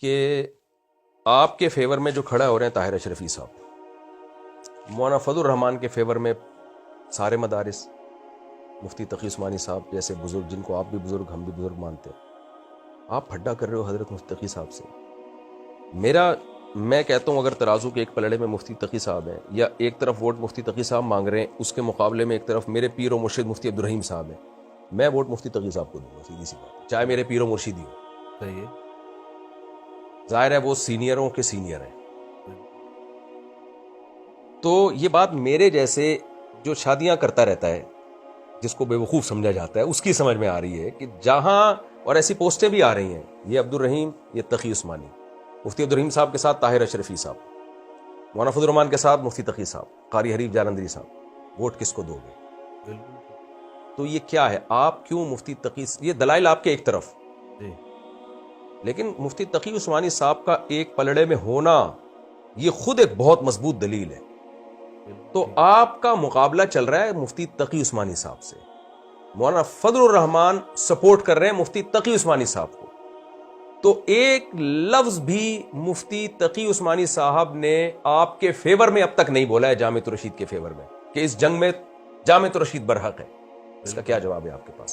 کہ آپ کے فیور میں جو کھڑا ہو رہے ہیں طاہر اشرفی صاحب، مولانا فضل الرحمان کے فیور میں سارے مدارس، مفتی تقی عثمانی صاحب جیسے بزرگ جن کو آپ بھی بزرگ ہم بھی بزرگ مانتے ہیں، آپ پھڈا کر رہے ہو حضرت مفتی تقی صاحب سے۔ میں کہتا ہوں اگر ترازو کے ایک پلڑے میں مفتی تقی صاحب ہیں، یا ایک طرف ووٹ مفتی تقی صاحب مانگ رہے ہیں، اس کے مقابلے میں ایک طرف میرے پیر و مرشد مفتی عبدالرحیم صاحب ہیں، میں ووٹ مفتی تقی صاحب کو دوں گا، سیدھی سی بات ہے، چاہے میرے پیر و مرشد ہی ہو۔ صحیح ہے۔ ظاہر ہے وہ سینئروں کے سینئر ہیں، تو یہ بات میرے جیسے جو شادیاں کرتا رہتا ہے، جس کو بے وقوف سمجھا جاتا ہے، اس کی سمجھ میں آ رہی ہے کہ جہاں، اور ایسی پوسٹیں بھی آ رہی ہیں، یہ عبدالرحیم، یہ تقی عثمانی، مفتی عبدالرحیم صاحب کے ساتھ طاہر اشرفی صاحب، مولانا فضل الرحمان کے ساتھ مفتی تقی صاحب، قاری حریف جالندری صاحب، ووٹ کس کو دو گے؟ بالکل تو یہ کیا ہے؟ آپ کیوں مفتی تقی، یہ دلائل آپ کے ایک طرف، جی، لیکن مفتی تقی عثمانی صاحب کا ایک پلڑے میں ہونا یہ خود ایک بہت مضبوط دلیل ہے۔ تو آپ کا مقابلہ چل رہا ہے مفتی تقی عثمانی صاحب سے، مولانا فضل الرحمان سپورٹ کر رہے ہیں مفتی تقی عثمانی صاحب کو، تو ایک لفظ بھی مفتی تقی عثمانی صاحب نے آپ کے فیور میں اب تک نہیں بولا ہے، جامعۃ الرشید کے فیور میں، کہ اس جنگ میں جامعۃ الرشید برحق ہے۔ اس کا کیا جواب ہے آپ کے پاس؟